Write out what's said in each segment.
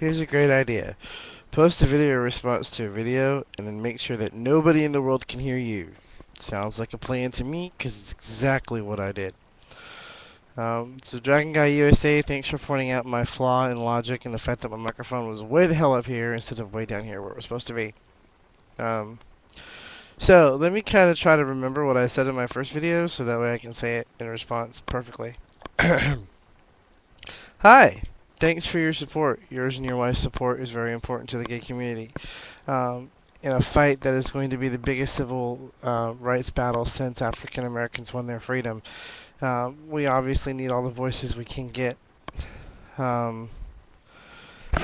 Here's a great idea. Post a video response to a video, and then make sure that nobody in the world can hear you. Sounds like a plan to me, because it's exactly what I did. So Dragon Guy USA, thanks for pointing out my flaw in logic and the fact that my microphone was way the hell up here instead of way down here where it was supposed to be. Um, so let me kind of try to remember what I said in my first video, so that way I can say it in response perfectly. Hi! Thanks for your support. Yours and your wife's support is very important to the gay community. In a fight that is going to be the biggest civil rights battle since African Americans won their freedom, we obviously need all the voices we can get. Um,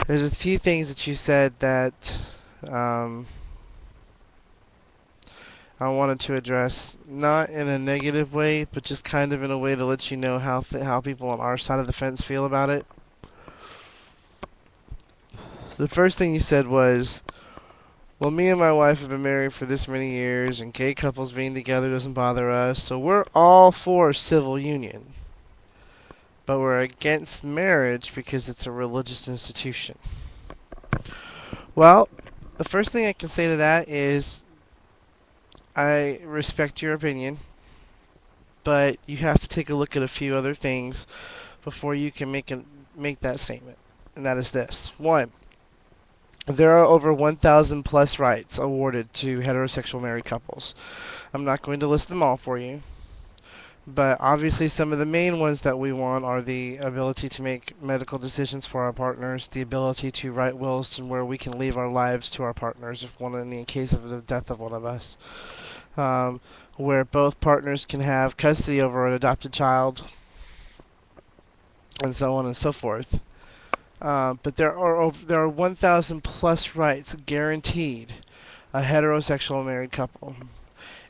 there's a few things that you said that I wanted to address, not in a negative way, but just kind of in a way to let you know how people on our side of the fence feel about it. The first thing you said was, well, me and my wife have been married for this many years, and gay couples being together doesn't bother us, so we're all for civil union. But we're against marriage because it's a religious institution. Well, the first thing I can say to that is, I respect your opinion, but you have to take a look at a few other things before you can make that statement. And that is this. One, there are over 1,000 plus rights awarded to heterosexual married couples. I'm not going to list them all for you, but obviously some of the main ones that we want are the ability to make medical decisions for our partners, the ability to write wills and where we can leave our lives to our partners if in the case of the death of one of us, where both partners can have custody over an adopted child, and so on and so forth. But there are 1,000 plus rights guaranteed a heterosexual married couple.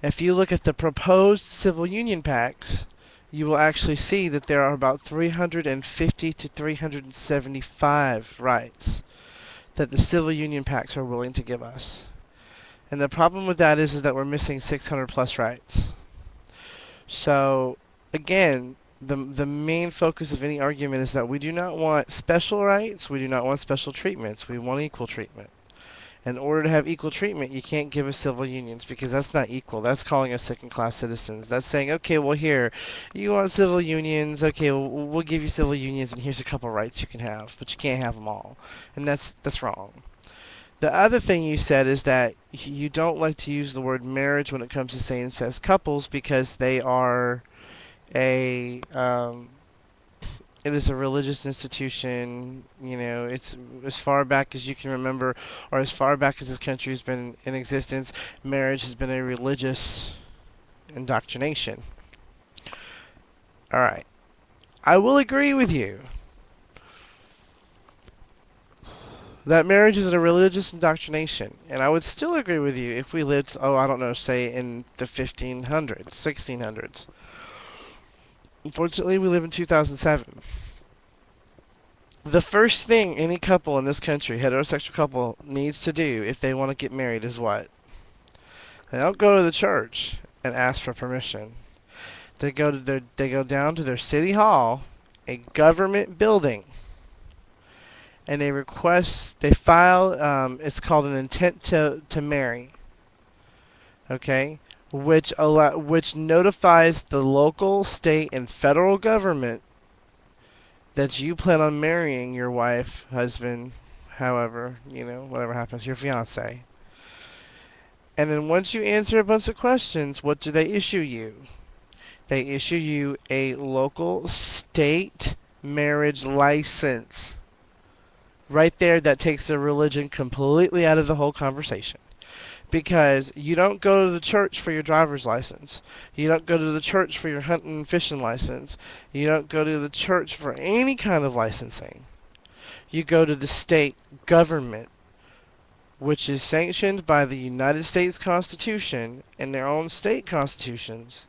If you look at the proposed civil union pacts, you will actually see that there are about 350 to 375 rights that the civil union pacts are willing to give us. And the problem with that is that we're missing 600 plus rights. So, again, the main focus of any argument is that we do not want special rights, we do not want special treatments, we want equal treatment. In order to have equal treatment, you can't give us civil unions because that's not equal. That's calling us second-class citizens. That's saying, okay, well, here, you want civil unions, okay, we'll give you civil unions, and here's a couple rights you can have, but you can't have them all. And that's wrong. The other thing you said is that you don't like to use the word marriage when it comes to same-sex couples because they are it is a religious institution. You know, it's as far back as you can remember, or as far back as this country has been in existence, marriage has been a religious indoctrination. All right, I will agree with you that marriage is a religious indoctrination, and I would still agree with you if we lived, I don't know, say in the 1500s, 1600s. Unfortunately, we live in 2007. The first thing any couple in this country, heterosexual couple, needs to do if they want to get married is what? They don't go to the church and ask for permission. They go down to their city hall, a government building, and they file, it's called an intent to marry. Okay? Which notifies the local, state, and federal government that you plan on marrying your wife, husband, however, whatever happens, your fiance. And then once you answer a bunch of questions, what do they issue you? They issue you a local state marriage license. Right there, that takes the religion completely out of the whole conversation. Because you don't go to the church for your driver's license. You don't go to the church for your hunting and fishing license. You don't go to the church for any kind of licensing. You go to the state government, which is sanctioned by the United States Constitution and their own state constitutions,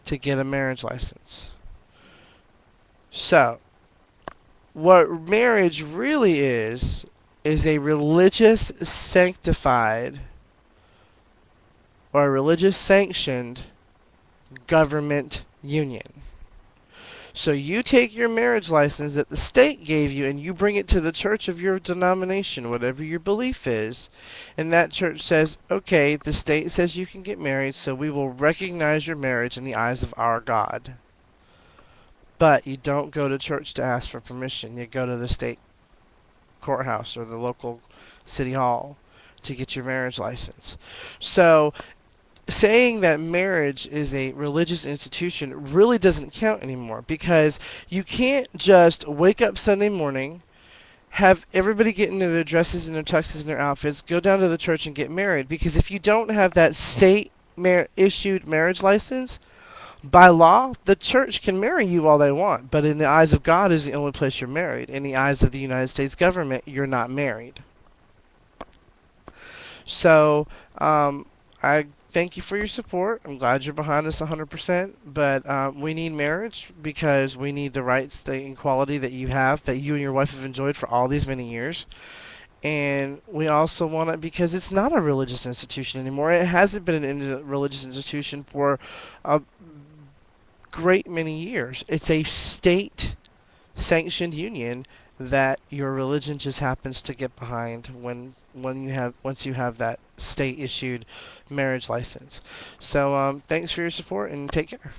to get a marriage license. So, what marriage really is a religious sanctified or a religious sanctioned government union. So you take your marriage license that the state gave you and you bring it to the church of your denomination, whatever your belief is. And that church says, okay, the state says you can get married, so we will recognize your marriage in the eyes of our God. But you don't go to church to ask for permission. You go to the state courthouse or the local city hall to get your marriage license. So saying that marriage is a religious institution really doesn't count anymore, because you can't just wake up Sunday morning, have everybody get into their dresses and their tuxes and their outfits, go down to the church and get married. Because if you don't have that state issued marriage license, by law, the church can marry you all they want, but in the eyes of God is the only place you're married. In the eyes of the United States government, you're not married. So, I thank you for your support. I'm glad you're behind us 100%. But we need marriage because we need the rights, the equality that you have, that you and your wife have enjoyed for all these many years. And we also want it because it's not a religious institution anymore. It hasn't been a religious institution for a great many years. It's a state sanctioned union that your religion just happens to get behind when you have once you have that state issued marriage license. So thanks for your support and take care.